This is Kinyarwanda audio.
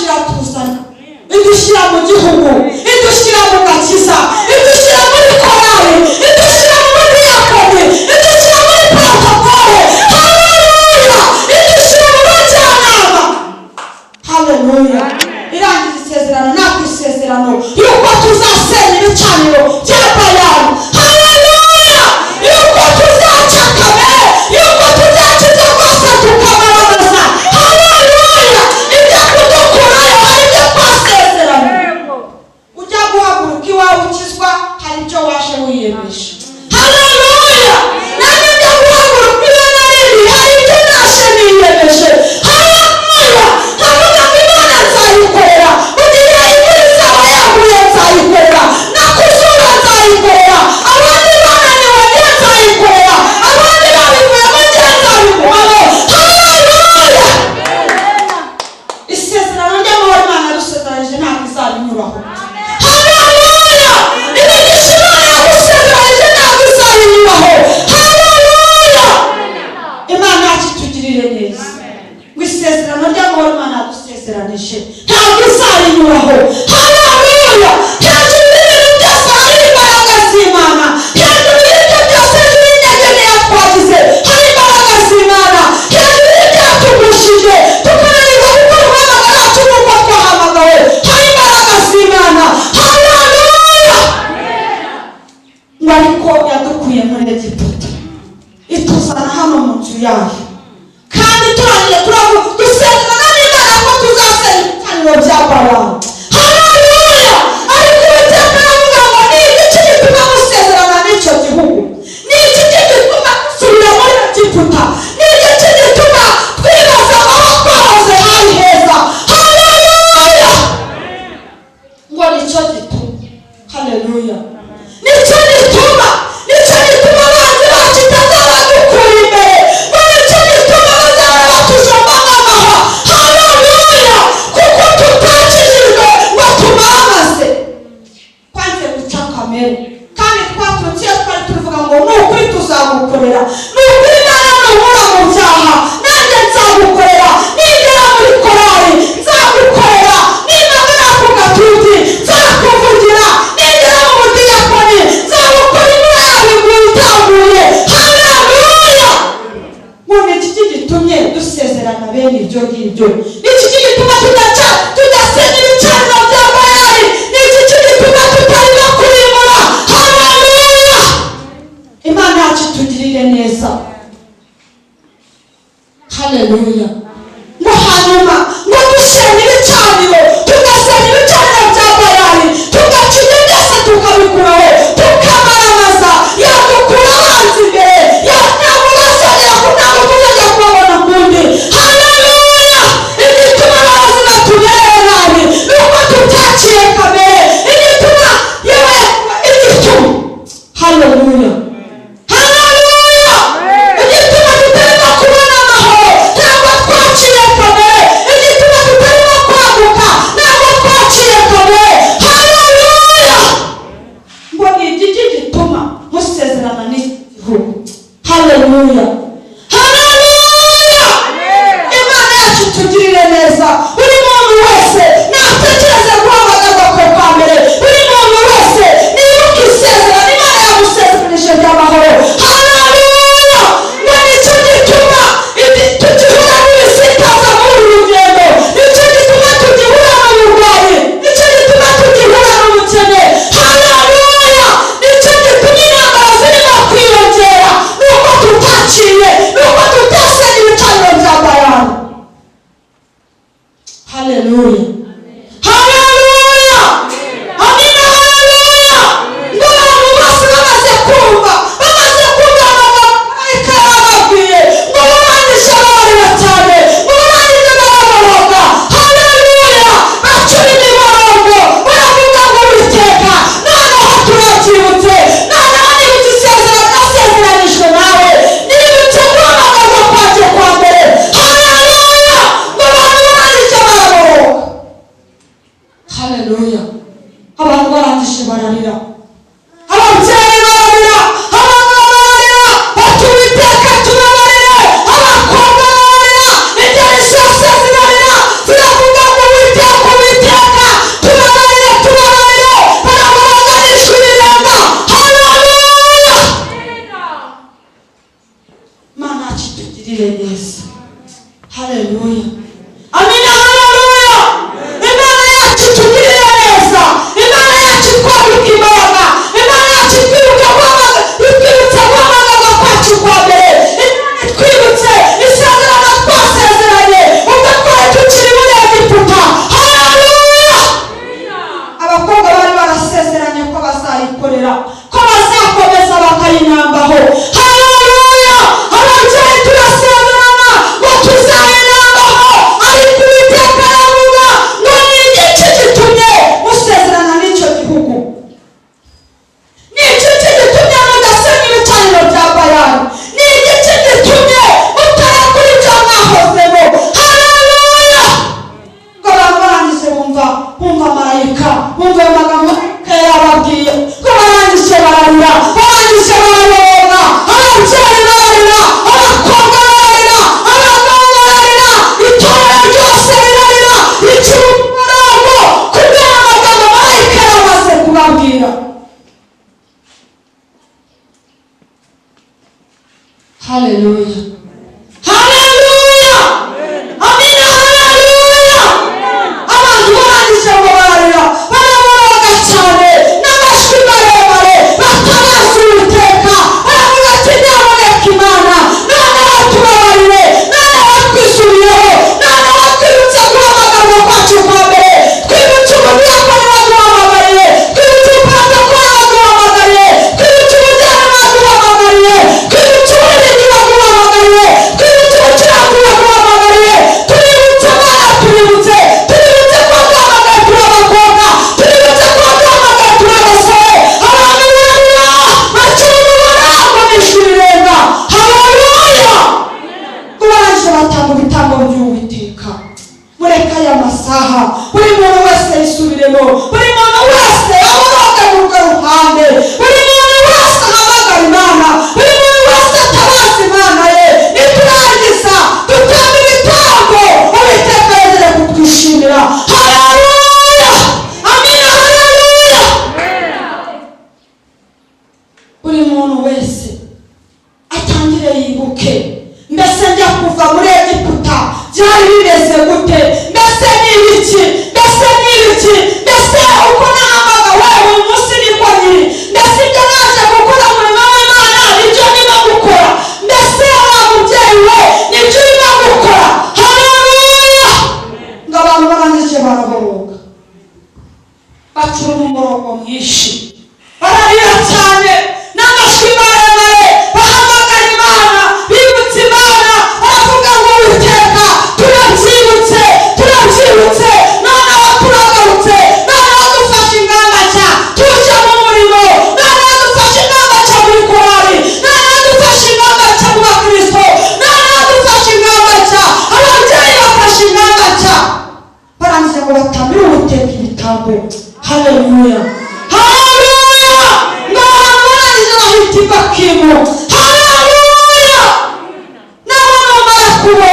iratuzana idushyira mu gihugu, idushyira mu gakiza, idushyira muri korali, idushyira mu diyakoni, idushyira muri protokole. Haleluya! Idushyira mu bajyanama. Haleluya! Irangiza isezerano, natwe isezerano yuko tuzasenya ibicaniro bya Bayali. Haleluya! Yuko tuzaca kamere, yuko tuzakiza rwose tukamaramaza. Haleluya! Ibyo kudukurayo hari ibyo twasezerano. Ujya guhaguruka iwawe ukizwa, hari ibyo waje wiyemeje. Haleluya! Nanjye njya guhaguruka iwe narindi, hari ibyo nashe niyemeje. Haleluya! Ndavuga ngo Imana nzayikorera, ugiye imvura izaba yaguye nzayikorera, na ku zuba nzayikorera, abandi bananiwe njye nzayikorera, abandi babivuyemo njye nzabigumamo. Haleluya! Isezerano ry'amahoro Imana yadusezeranije ntabwo izabinyuraho. Haleluya! Imigisha Imana yagusezeranije ntabwo izabinyuraho. Haleluya! Imana yacu itugirire neza. Ngo isezerano ry'amahoro Imana yadusezeranije ntabwo izabinyuraho. Haleluya! Hejuru y'ibintu byose hari imbaraga z'Imana. Hejuru y'ibyo byose n'intege nkeya twagize hari imbaraga z'Imana. Hejuru y'ibyatugushije tukananirwa gukora umuhamagaro wacu nk'uko twahamagawe hari imbaraga z'Imana. Haleluya! Ngo ariko yadukuye muri Egiputa ituzana hano mu nzu yayo, kandi turangije dusezerana n'Imana ko tuzasenya ibicaniro bya Bayali. Haleluya! Ariko Uwiteka aravuga ngo ni iki gituma musezerana n'icyo gihugu? Ni iki gituma dusubira muri Egiputa? Ni iki gituma twibaza aho twahoze hari heza? Haleluya! Ngo nicyo gituma. Haleluya! Nicyo gituma abanzi bacu itazabadukura imbere, ngo nicyo gituma bazaba batujomba nk'amahwa. Haleluya! Kuko tutakijijwe ngo tumamaze, twanze guca kamere, kandi twaturutse iyo twari tuvuga ngo ni ukuri tuzagukorera, ni ukuri Imana nuhura mu byaha nanjye nzagukorera, nigera muri korali nzagukorera, nimara ku gatuti nzakuvugira, nigera mu budiyakoni nzagukora imvura yabiguye itaguye. Haleluya! Ngo ni iki gitumye dusezerana bene ibyo ngibyo? Ni iki gituma tudasenya ibicaniro bya Bayali? Ni iki gituma tutarimo kurimbura? Haleluya! Imana yacu itugirire neza. Haleluya! Ngo hanyuma ngo dusenya ibicaniro, tugasenya ibicaniro bya Bayali, tugaca ibyo byose tukabikuraho, tukamaramaza, yadukura abanzi imbere, ntabwo bazongera ntabwo tuzajya kubabona ukundi. Haleluya! Igituma abarozi batumereye nabi ni uko tutaciye kamere. Igituma Haleluya! Haleluya! Igituma tutarimo kubona amahoro ntabwo twaciye kamere. Igituma tutarimo kwaguka ntabwo twaciye kamere. Haleluya! Ngo ni iki gituma musezerana n'igihugu? Haleluya! Haleluya! Imana yacu itugirire neza. Buri muntu wese natekereze guhamagarwa kwe kwa mbere. Buri muntu wese nibuke isezerano Imana yamusezeranije ry'amahoro. Haleluya! Ngo nicyo gituma tugihura n'ibisitaza muri uru rugendo. Nicyo gituma tugihura n'uburwayi. Nicyo gituma tugihura n'ubukene. Haleluya! Nicyo gituma intambara zirimo kwiyongera. Nuko tutaciye, nuko tutasenya ibicaniro bya Bayali. Haleluya! Haleluya! Amina! Haleluya! Ngo abantu bose bamaze kumva amagambo marayika yababwiye, ngo barangije bararira cyane, ngo barangije baraboroga. Haleluya! Bacura imiborogo baravuga ngo Uwiteka noneho turabyibutse, noneho nibutse isezerano nasezeranijwe nawe, nibutse guhamagarwa kwanjye kwa mbere. Haleluya! Ngo abantu barangije baraboroga. Haleluya! Abantu barangije bararira, ababyeyi bararira, abagabo bararira, bati Uwiteka tubabarire, abakobwa bararira, ingeri zose zirarira, ziravuga ngo Uwiteka umva marayika, umva amagambo yarababwiye ko barangije bararira, barangije barabonga, ababyeyi bararira, abakobwa bararira, abagabo bararira, itorero ryose rirarira, ricura umurongo kubera amagambo marayika yaramaze kubabwira. Haleluya, haleluya, amina, haleluya. Abantu barangije ngo bararira, baraboroga cyane n'amajwi maremare, batabaza Uwiteka, baravuga ati nyamuneka Imana, noneho tubabarire, noneho twisubiyeho, noneho twibutse guhamagarwa kwacu kwa mbere, twibutse umudiyakoni waduhamagariye, twibutse uprotokoli waduhamagariye, twibutse umujyana waduhamagariye, twibutse uburinzi waduhamagariye, twibutse ubucuranzi waduhamagariye, tuributse Mana, tuributse ko waduhamagaye turi abakobwa, tuributse ko waduhamagaye turi abasore, abantu bararira, bacura umurongo n'ijwi rirenga. Haleluya. Barangije batanga ibitambo by'Uwiteka. Mureka aya masaha buri muntu wese yisubiremo, buri muntu wese aboroga mu rwo ruhande, buri muntu wese ahamagara Imana, buri muntu wese atabaza Imana ye. Niturangiza dutanga ibitambo, Uwiteka yongere kutwishimira. Haleluya, amina, haleluya. Buri muntu wese atangire yibuke, mbese njya kuva muri Egiputa byari bimeze gute, mbese ni ibiki, mbese ni ibiki, mbese uko nahamagawe uyu munsi niko nyiri, mbese ibyo naje gukora umurimo w'Imana nibyo ndimo gukora, mbese wa mubyeyi we nibyo urimo gukora. Haleluya. Ngo abantu barangije baraboroga, bacura umurongo mwinshi, bararira cyane n'amajwi maremare, bahamagara Imana, bibutse Imana, baravuga ngo Uwiteka, turabyibutse, turabyibutse, noneho turagarutse, noneho dufashe ingamba nshya tuje mu murimo, noneho dufashe ingamba nshya muri korali, noneho dufashe ingamba nshya mu bakristo, noneho dufashe ingamba nshya, ababyeyi bafashe ingamba nshya. Barangije ngo batambire Uwiteka ibitambo. Haleluya, haleluya. Ngo abantu barangije bahita ibakimu. Haleluya. N'abantu bamara kubona